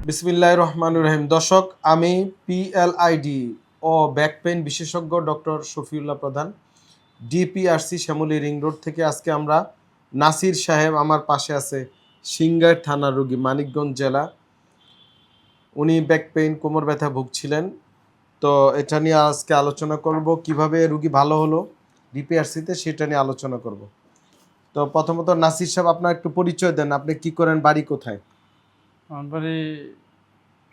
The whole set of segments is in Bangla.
বিসমিল্লাহির রহমানির রহিম। দর্শক, আমি পিএলআইডি ও ব্যাক পেইন বিশেষজ্ঞ ডক্টর শফিউল্লাহ প্রধান, ডিপিআরসি শ্যামলী রিং রোড থেকে। আজকে আমরা নাসির সাহেব আমার পাশে আছে, সিংগাইর থানার রোগী, মানিকগঞ্জ জেলা। উনি ব্যাক পেইন, কোমর ব্যথা ভুগছিলেন। তো এটা নিয়ে আজকে আলোচনা করব, কিভাবে রুগী ভালো হলো ডিপিআরসিতে, সেটা নিয়ে আলোচনা করব। তো প্রথমত নাসির সাহেব, আপনার একটু পরিচয় দেন, আপনি কি করেন, বাড়ি কোথায়? আমার বাড়ি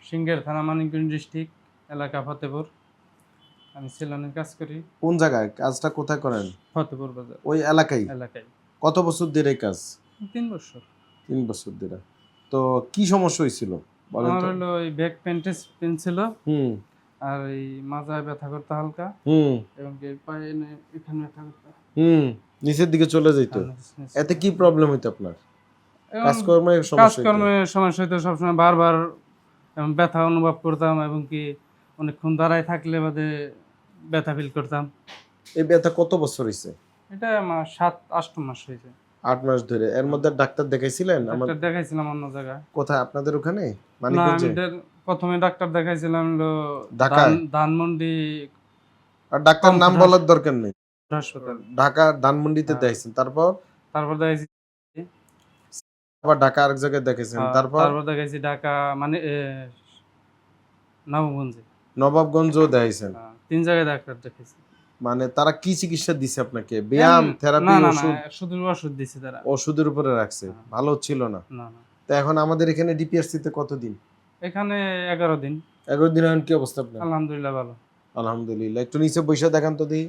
সিংহের থানা, মানিকগঞ্জ ডিস্ট্রিক্ট, এলাকা ফতেপুর। আমি সেলুনের কাজ করি। কোন জায়গায় কাজটা, কোথায় করেন? ফতেপুর বাজার ওই এলাকায়। কত বছর ধরে এই কাজ? 3 বছর। 3 বছর ধরে। তো কি সমস্যা হয়েছিল বলেন আমার তো? হলো ওই ব্যাক পেন ছিল, হুম আর এই মাজায় ব্যথা করতে হালকা, হুম এবং কি পায়ে এখানে ব্যথা করতে। নিচের দিকে চলে যেত। এতে কি প্রবলেম হইতো আপনার? কাজকর্মের সমস্যা হইতো সবসময়, বারবার ব্যথা অনুভব করতাম, এবং কি অনেকক্ষণ দাঁড়ায় থাকলে বাদে ব্যথা ফিল করতাম। এই ব্যথা কত বছর হইছে? এটা আমার 7-8 মাস হয়েছে। 8 মাস ধরে। এর মধ্যে ডাক্তার দেখাইছিলেন? ডাক্তার দেখাইছিলাম অন্য জায়গায়। কোথায়, আপনাদের ওখানে না, মানিকগঞ্জে? আমি প্রথমে ডাক্তার দেখাইছিলাম হলো ঢাকায়। ধানমন্ডি। আর ডাক্তার নাম বলার দরকার নেই। হাসপাতাল ঢাকা ধানমন্ডিতে দেখাইছেন, তারপর দেখাইছি। আবার ঢাকা আরেক জায়গায় দেখাইছেন, তারপর দেখাইছি ঢাকা, মানে নবগঞ্জে। নবাবগঞ্জও দেখাইছেন। 3 জায়গায় ডাক্তার দেখাইছি। মানে তারা কি চিকিৎসা দিছে আপনাকে? ব্যায়াম, থেরাপি, ওষুধ? না, শুধু ওষুধ দিছে তারা। ওষুধের উপরে রাখছে, ভালো ছিল না? না। তো এখন আমাদের এখানে ডিপিআরসিতে কতদিন? এখানে 11 দিন। 11 দিন। এখন কি অবস্থা আপনার? আলহামদুলিল্লাহ ভালো। আলহামদুলিল্লাহ। একটু নিচে বসে দেখান তো দেখি।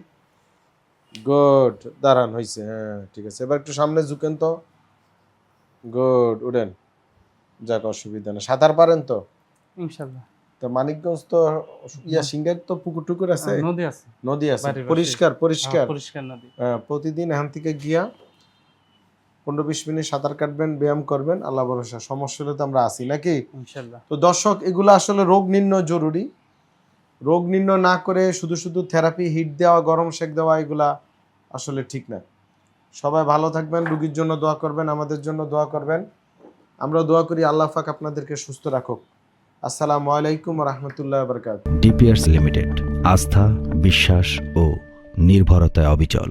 গুড, দাঁড়ান, হয়েছে। হ্যাঁ, ঠিক আছে। এবার একটু সামনে ঝুঁকেন তো। গুড, উঠেন। যাক, অসুবিধা না। সাঁতার পারেন তো? ইনশাআল্লাহ। তো মানিকগঞ্জ তো সিংহের তো পুকুর টুকুর আছে? নদী আছে, পরিষ্কার নদী। হ্যাঁ, প্রতিদিন এখান থেকে গিয়া 15-20 মিনিট সাঁতার কাটবেন, ব্যায়াম করবেন। আল্লাহ ভরসা, সমস্যা হলে তো আমরা আছি নাকি? ইনশাআল্লাহ। তো দর্শক, এগুলো আসলে রোগ নির্ণয় জরুরি। রোগ নির্ণয় না করে শুধু শুধু থেরাপি, হিট দেওয়া, গরম সেক দেওয়া, এগুলা আসলে ঠিক না। সবাই ভালো থাকবেন, রোগীর জন্য দোয়া করবেন, আমাদের জন্য দোয়া করবেন। আমরা দোয়া করি আল্লাহ পাক আপনাদেরকে সুস্থ রাখুক। আসসালামু আলাইকুম ওয়া রাহমাতুল্লাহি ওয়া বারাকাতুহু। ডিপিআরসি লিমিটেড, আস্থা, বিশ্বাস ও নির্ভরতায় অবিচল।